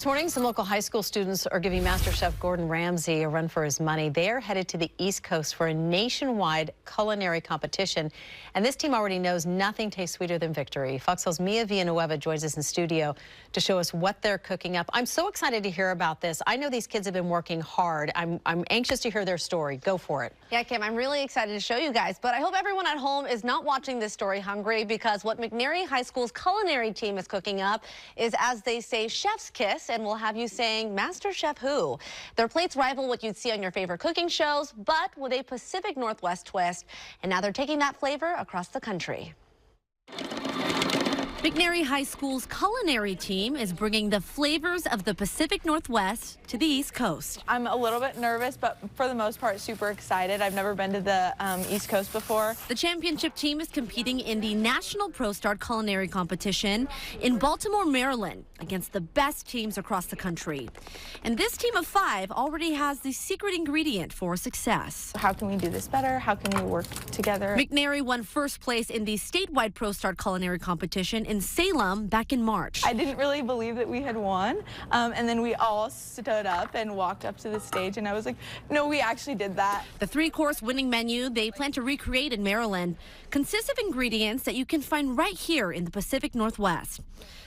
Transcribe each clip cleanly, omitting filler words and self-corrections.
This morning, some local high school students are giving Master Chef Gordon Ramsay a run for his money. They are headed to the East Coast for a nationwide culinary competition. And this team already knows nothing tastes sweeter than victory. Fox Hill's Mia Villanueva joins us in studio to show us what they're cooking up. I'm so excited to hear about this. I know these kids have been working hard. I'm anxious to hear their story. Go for it. Yeah, Kim, I'm really excited to show you guys. But I hope everyone at home is not watching this story hungry, because what McNary High School's culinary team is cooking up is, as they say, chef's kiss. And we'll have you saying, Master Chef who? Their plates rival what you'd see on your favorite cooking shows, but with a Pacific Northwest twist. And now they're taking that flavor across the country. McNary High School's culinary team is bringing the flavors of the Pacific Northwest to the East Coast. I'm a little bit nervous, but for the most part, super excited. I've never been to the East Coast before. The championship team is competing in the National Pro Start Culinary Competition in Baltimore, Maryland, against the best teams across the country. And this team of 5 already has the secret ingredient for success. How can we do this better? How can we work together? McNary won first place in the statewide Pro Start Culinary Competition in Salem back in March. I didn't really believe that we had won, and then we all stood up and walked up to the stage, and I was like, no, we actually did that. The 3-course winning menu they plan to recreate in Maryland consists of ingredients that you can find right here in the Pacific Northwest.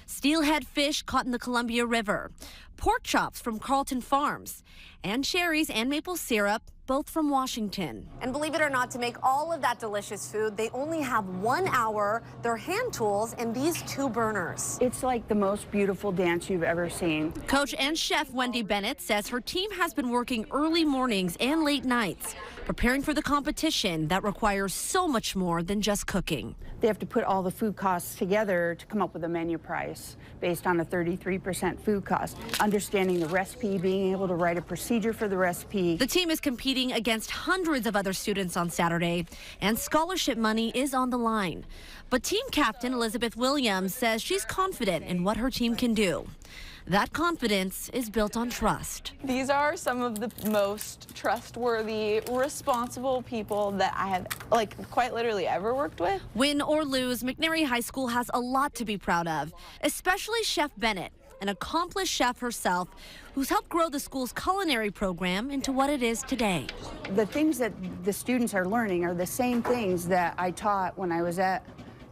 Steelhead fish caught in the Columbia River, pork chops from Carlton Farms, and cherries and maple syrup, both from Washington. And believe it or not, to make all of that delicious food, they only have 1 hour, their hand tools, and these 2 burners. It's like the most beautiful dance you've ever seen. Coach and chef Wendy Bennett says her team has been working early mornings and late nights, preparing for the competition that requires so much more than just cooking. They have to put all the food costs together to come up with a menu price based on a 33% food cost. Understanding the recipe, being able to write a procedure for the recipe. The team is competing against hundreds of other students on Saturday, and scholarship money is on the line. But team captain Elizabeth Williams says she's confident in what her team can do. That confidence is built on trust. These are some of the most trustworthy, responsible people that I have, quite literally ever worked with. Win or lose, McNary High School has a lot to be proud of, especially Chef Bennett, an accomplished chef herself who's helped grow the school's culinary program into what it is today. The things that the students are learning are the same things that I taught when I was at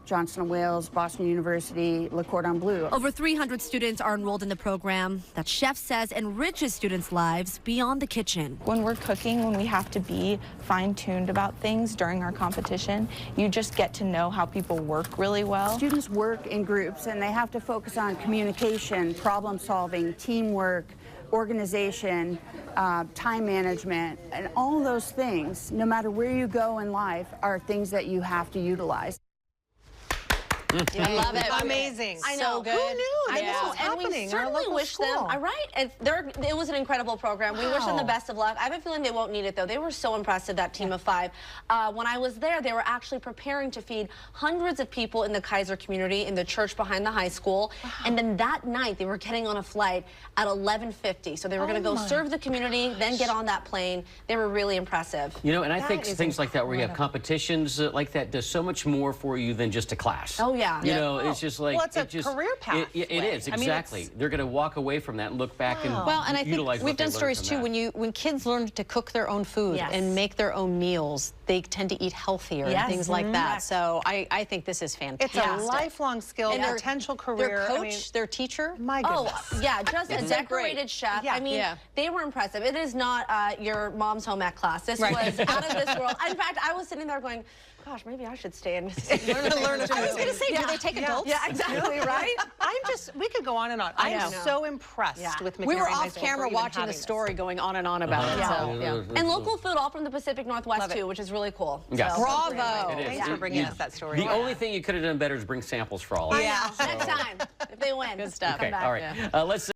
Johnson & Wales, Boston University, Le Cordon Bleu. Over 300 students are enrolled in the program that chef says enriches students' lives beyond the kitchen. When we're cooking, when we have to be fine-tuned about things during our competition, you just get to know how people work really well. Students work in groups, and they have to focus on communication, problem solving, teamwork, organization, time management, and all those things, no matter where you go in life, are things that you have to utilize. I love it. Amazing. I know. So good. Who knew that this was And happening? we Our certainly local wish them, school. it was an incredible program. We wish them the Wow. best of luck. I have a feeling they won't need it, though. They were so impressive, that team of 5. When I was there, they were actually preparing to feed hundreds of people in the Keizer community in the church behind the high school. Wow. And then that night, they were getting on a flight at 11:50. So they were going to go serve the community, then get on that plane. They were really impressive. You know, and I think things like that, where you have competitions like that, does so much more for you than just a class. Oh, yeah. You know, it's just like, Well, it's a career path. It is, exactly. They're going to walk away from that and look back and Well, and I think utilize we've what they done learned stories from too. that. When kids learn to cook their own food and make their own meals, they tend to eat healthier and things like that. So I think this is fantastic. It's a lifelong skill, And potential career. Their coach, their teacher. My goodness. Oh, yeah, just a decorated chef. Yeah. I mean, they were impressive. It is not your mom's home ec class. This was out of this world. In fact, I was sitting there going, gosh, maybe I should stay and learn. I was going to say, do they take adults? Yeah, exactly, right? We could go on and on. I'm so impressed with McNary We were High off School camera for even watching the having this. story going on and on about it. So, And local food, all from the Pacific Northwest, too, which is really cool. Yes. So, bravo. It is. Thanks for bringing us that story. The only thing you could have done better is bring samples for all of us. Next time, if they win. Good stuff. Okay, all right. Let's